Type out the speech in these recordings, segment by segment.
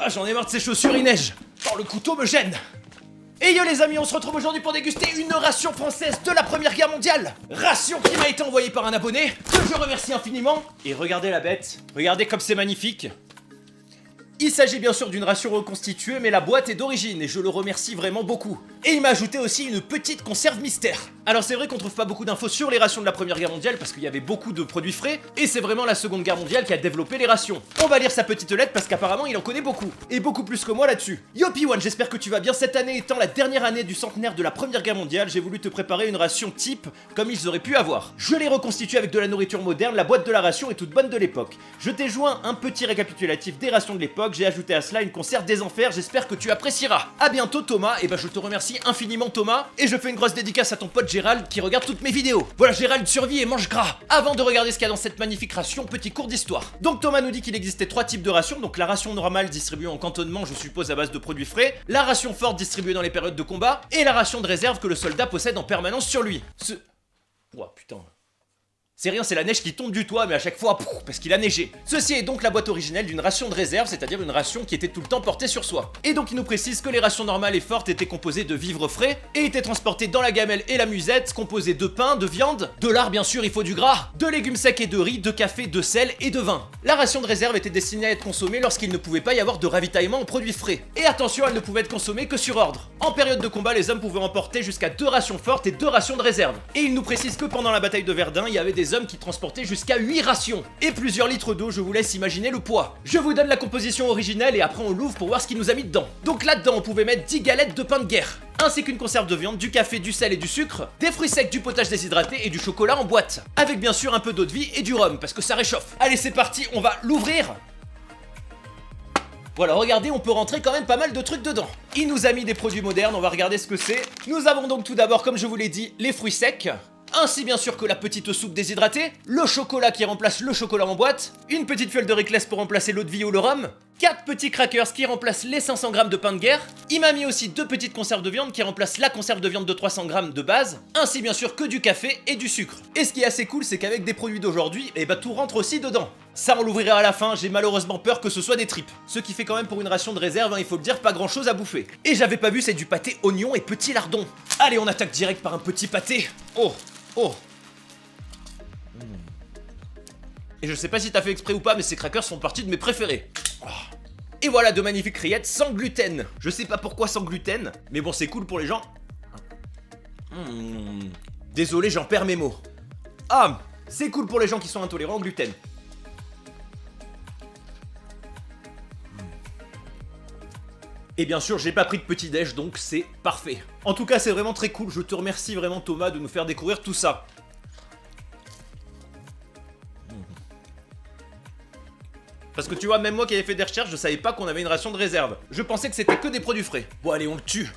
Ah, j'en ai marre de ces chaussures, il neige. Oh, le couteau me gêne. Et yo les amis, on se retrouve aujourd'hui pour déguster une ration française de la Première Guerre mondiale. Ration qui m'a été envoyée par un abonné, que je remercie infiniment. Et regardez la bête, regardez comme c'est magnifique. Il s'agit bien sûr d'une ration reconstituée, mais la boîte est d'origine et je le remercie vraiment beaucoup. Et il m'a ajouté aussi une petite conserve mystère. Alors c'est vrai qu'on trouve pas beaucoup d'infos sur les rations de la Première Guerre mondiale parce qu'il y avait beaucoup de produits frais, et c'est vraiment la Seconde Guerre mondiale qui a développé les rations. On va lire sa petite lettre parce qu'apparemment il en connaît beaucoup, et beaucoup plus que moi là-dessus. Yo P1, j'espère que tu vas bien. Cette année étant la dernière année du centenaire de la Première Guerre mondiale, j'ai voulu te préparer une ration type comme ils auraient pu avoir. Je l'ai reconstituée avec de la nourriture moderne, la boîte de la ration est toute bonne de l'époque. Je t'ai joint un petit récapitulatif des rations de l'époque, j'ai ajouté à cela une conserve des enfers, j'espère que tu apprécieras. A bientôt Thomas, et je te remercie infiniment Thomas, et je fais une grosse dédicace à ton pote Gérald qui regarde toutes mes vidéos. Voilà, Gérald survit et mange gras. Avant de regarder ce qu'il y a dans cette magnifique ration, petit cours d'histoire. Donc Thomas nous dit qu'il existait 3 types de rations, donc la ration normale distribuée en cantonnement, je suppose à base de produits frais, la ration forte distribuée dans les périodes de combat, et la ration de réserve que le soldat possède en permanence sur lui. Ouah putain. C'est rien, c'est la neige qui tombe du toit, mais à chaque fois, parce qu'il a neigé. Ceci est donc la boîte originelle d'une ration de réserve, c'est-à-dire une ration qui était tout le temps portée sur soi. Et donc il nous précise que les rations normales et fortes étaient composées de vivres frais, et étaient transportées dans la gamelle et la musette, composées de pain, de viande, de lard bien sûr, il faut du gras, de légumes secs et de riz, de café, de sel et de vin. La ration de réserve était destinée à être consommée lorsqu'il ne pouvait pas y avoir de ravitaillement en produits frais. Et attention, elle ne pouvait être consommée que sur ordre. En période de combat, les hommes pouvaient emporter jusqu'à 2 rations fortes et 2 rations de réserve. Et il nous précise que pendant la bataille de Verdun, il y avait des hommes qui transportaient jusqu'à 8 rations et plusieurs litres d'eau, je vous laisse imaginer le poids. Je vous donne la composition originelle et après on l'ouvre pour voir ce qu'il nous a mis dedans. Donc là-dedans, on pouvait mettre 10 galettes de pain de guerre, ainsi qu'une conserve de viande, du café, du sel et du sucre, des fruits secs, du potage déshydraté et du chocolat en boîte, avec bien sûr un peu d'eau de vie et du rhum parce que ça réchauffe. Allez, c'est parti, on va l'ouvrir. Voilà, regardez, on peut rentrer quand même pas mal de trucs dedans. Il nous a mis des produits modernes, on va regarder ce que c'est. Nous avons donc tout d'abord, comme je vous l'ai dit, les fruits secs, ainsi bien sûr que la petite soupe déshydratée, le chocolat qui remplace le chocolat en boîte, une petite fiole de Ricless pour remplacer l'eau de vie ou le rhum, 4 petits crackers qui remplacent les 500 grammes de pain de guerre, il m'a mis aussi 2 petites conserves de viande qui remplacent la conserve de viande de 300 grammes de base, ainsi bien sûr que du café et du sucre. Et ce qui est assez cool, c'est qu'avec des produits d'aujourd'hui, tout rentre aussi dedans. Ça on l'ouvrira à la fin, j'ai malheureusement peur que ce soit des tripes. Ce qui fait quand même pour une ration de réserve, il faut le dire, pas grand chose à bouffer. Et j'avais pas vu, c'est du pâté oignon et petit lardon. Allez, on attaque direct par un petit pâté. Oh. Et je sais pas si t'as fait exprès ou pas, mais ces crackers font partie de mes préférés. Et voilà de magnifiques rillettes sans gluten. Je sais pas pourquoi sans gluten, mais bon c'est cool pour les gens. Désolé, j'en perds mes mots. Ah, c'est cool pour les gens qui sont intolérants au gluten. Et bien sûr, j'ai pas pris de petit déj, donc c'est parfait. En tout cas, c'est vraiment très cool. Je te remercie vraiment Thomas de nous faire découvrir tout ça. Parce que tu vois, même moi qui avais fait des recherches, je savais pas qu'on avait une ration de réserve. Je pensais que c'était que des produits frais. Bon allez, on le tue.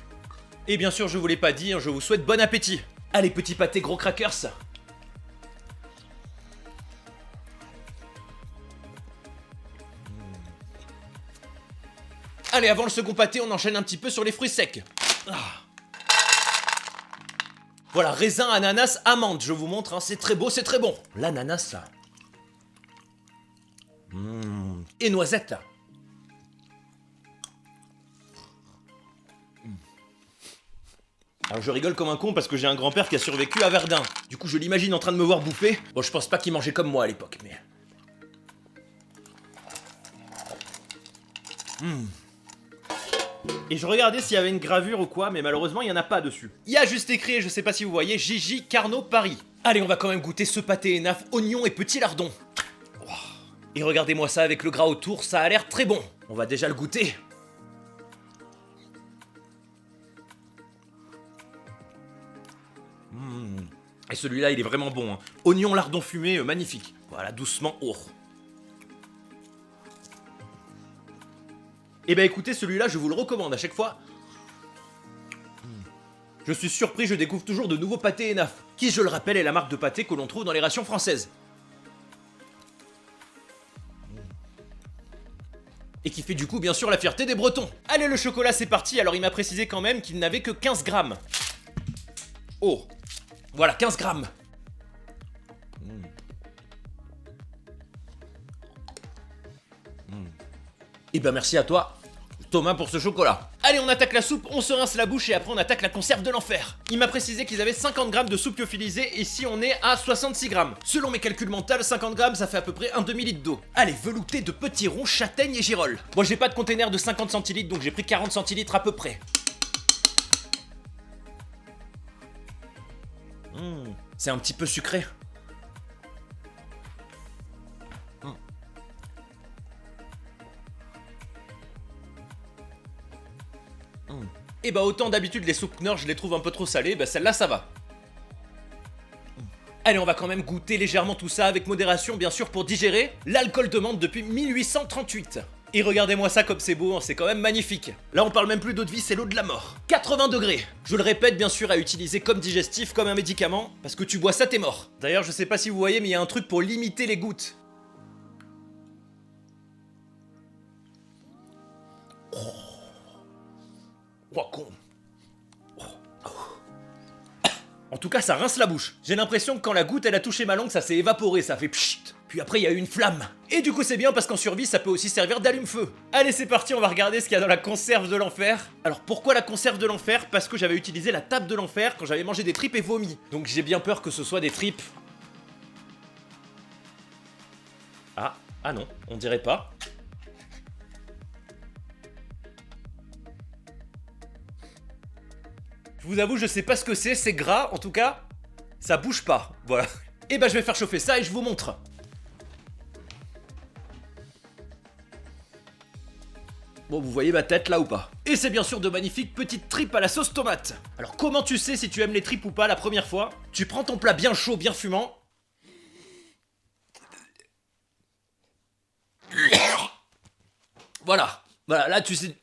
Et bien sûr, je vous l'ai pas dit, je vous souhaite bon appétit. Allez, petit pâté, gros crackers. Allez, avant le second pâté, on enchaîne un petit peu sur les fruits secs. Voilà, raisin, ananas, amande. Je vous montre, c'est très beau, c'est très bon. L'ananas, là. Et noisettes. Alors je rigole comme un con parce que j'ai un grand-père qui a survécu à Verdun. Du coup je l'imagine en train de me voir bouffer. Bon, je pense pas qu'il mangeait comme moi à l'époque, mais... Et je regardais s'il y avait une gravure ou quoi, mais malheureusement il y en a pas dessus. Il y a juste écrit, je sais pas si vous voyez, Gigi Carnot Paris. Allez, on va quand même goûter ce pâté énaf, oignon et petit lardon. Et regardez-moi ça avec le gras autour, ça a l'air très bon. On va déjà le goûter. Et celui-là, il est vraiment bon. Oignon lardon fumé, magnifique. Voilà, doucement. Et écoutez, celui-là, je vous le recommande à chaque fois. Je suis surpris, je découvre toujours de nouveaux pâtés Enaf, qui, je le rappelle, est la marque de pâté que l'on trouve dans les rations françaises. Et qui fait du coup bien sûr la fierté des Bretons. Allez, le chocolat c'est parti, alors il m'a précisé quand même qu'il n'avait que 15 grammes. Oh, voilà 15 grammes. Et merci à toi. Thomas pour ce chocolat. Allez, on attaque la soupe, on se rince la bouche et après on attaque la conserve de l'enfer. Il m'a précisé qu'ils avaient 50 grammes de soupe lyophilisée et ici on est à 66 grammes. Selon mes calculs mentaux, 50 grammes ça fait à peu près un demi-litre d'eau. Allez, velouté de petits ronds, châtaignes et girolles. Moi j'ai pas de container de 50 centilitres donc j'ai pris 40 centilitres à peu près. C'est un petit peu sucré. Et bah autant d'habitude les soupes Knorr je les trouve un peu trop salées, bah celle-là ça va. Allez, on va quand même goûter légèrement tout ça avec modération bien sûr pour digérer. L'alcool de menthe depuis 1838. Et regardez-moi ça comme c'est beau, hein, c'est quand même magnifique. Là on parle même plus d'eau de vie, c'est l'eau de la mort. 80 degrés. Je le répète bien sûr à utiliser comme digestif, comme un médicament, parce que tu bois ça t'es mort. D'ailleurs je sais pas si vous voyez mais il y a un truc pour limiter les gouttes. Oh con. En tout cas ça rince la bouche. J'ai l'impression que quand la goutte elle a touché ma langue ça s'est évaporé, ça fait pchit. Puis après il y a eu une flamme. Et du coup c'est bien parce qu'en survie ça peut aussi servir d'allume-feu. Allez c'est parti, on va regarder ce qu'il y a dans la conserve de l'enfer. Alors pourquoi la conserve de l'enfer? Parce que j'avais utilisé la table de l'enfer quand j'avais mangé des tripes et vomi. Donc j'ai bien peur que ce soit des tripes. Ah non, on dirait pas. Je vous avoue, je sais pas ce que c'est gras, en tout cas, ça bouge pas, voilà. Et bah je vais faire chauffer ça et je vous montre. Bon, vous voyez ma tête là ou pas? Et c'est bien sûr de magnifiques petites tripes à la sauce tomate. Alors comment tu sais si tu aimes les tripes ou pas la première fois? Tu prends ton plat bien chaud, bien fumant. Voilà, là tu sais...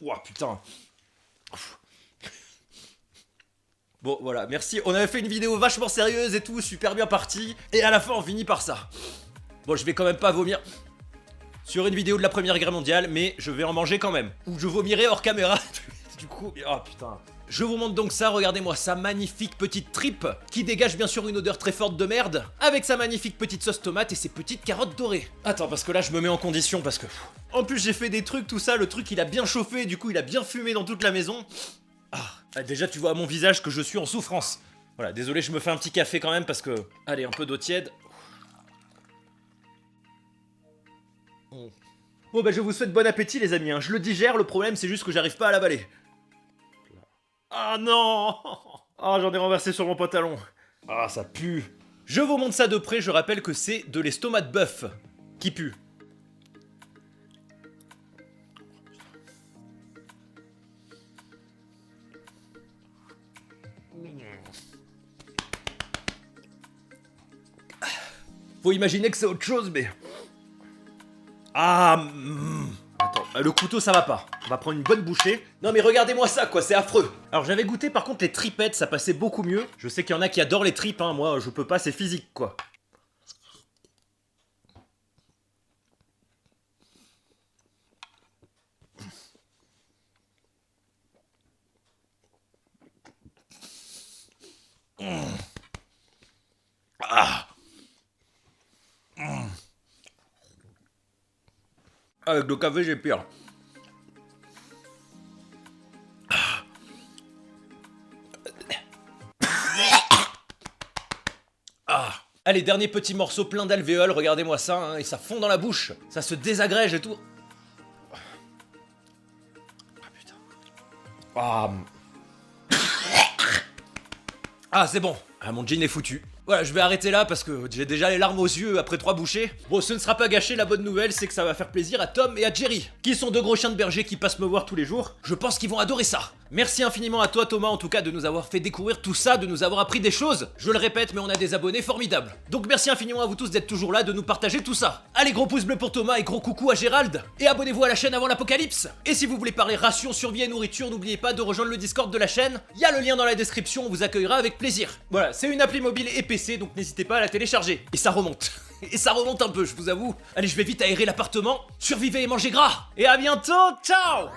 Oh putain. Bon voilà, merci, on avait fait une vidéo vachement sérieuse et tout, super bien parti, et à la fin on finit par ça. Bon, je vais quand même pas vomir sur une vidéo de la Première Guerre mondiale, mais je vais en manger quand même. Ou je vomirai hors caméra, du coup, oh putain. Je vous montre donc ça, regardez-moi sa magnifique petite tripe, qui dégage bien sûr une odeur très forte de merde, avec sa magnifique petite sauce tomate et ses petites carottes dorées. Attends, parce que là je me mets en condition, parce que... En plus j'ai fait des trucs, tout ça, le truc il a bien chauffé, du coup il a bien fumé dans toute la maison. Déjà tu vois à mon visage que je suis en souffrance. Voilà, désolé, je me fais un petit café quand même parce que... Allez, un peu d'eau tiède. Bon bah je vous souhaite bon appétit les amis, hein. Je le digère, le problème c'est juste que j'arrive pas à l'avaler. Ah non. Ah, j'en ai renversé sur mon pantalon. Ah, ça pue. Je vous montre ça de près, je rappelle que c'est de l'estomac de bœuf qui pue. Faut imaginer que c'est autre chose, mais... Attends, le couteau ça va pas. On va prendre une bonne bouchée. Non mais regardez-moi ça quoi, c'est affreux. Alors j'avais goûté par contre les tripettes, ça passait beaucoup mieux. Je sais qu'il y en a qui adorent les tripes, hein. Moi je peux pas, c'est physique quoi. Avec le café j'ai pire. Allez, dernier petit morceau plein d'alvéoles, regardez-moi ça, hein, et ça fond dans la bouche. Ça se désagrège et tout. Ah putain. C'est bon. Mon jean est foutu. Voilà, je vais arrêter là parce que j'ai déjà les larmes aux yeux après 3 bouchées. Bon, ce ne sera pas gâché, la bonne nouvelle, c'est que ça va faire plaisir à Tom et à Jerry, qui sont 2 gros chiens de berger qui passent me voir tous les jours. Je pense qu'ils vont adorer ça. Merci infiniment à toi Thomas en tout cas de nous avoir fait découvrir tout ça, de nous avoir appris des choses. Je le répète, mais on a des abonnés formidables. Donc merci infiniment à vous tous d'être toujours là, de nous partager tout ça. Allez, gros pouce bleu pour Thomas et gros coucou à Gérald. Et abonnez-vous à la chaîne avant l'apocalypse. Et si vous voulez parler ration, survie et nourriture, n'oubliez pas de rejoindre le Discord de la chaîne. Il y a le lien dans la description, on vous accueillera avec plaisir. Voilà, c'est une appli mobile et PC, donc n'hésitez pas à la télécharger. Et ça remonte. Et ça remonte un peu, je vous avoue. Allez, je vais vite aérer l'appartement. Survivez et mangez gras. Et à bientôt, ciao.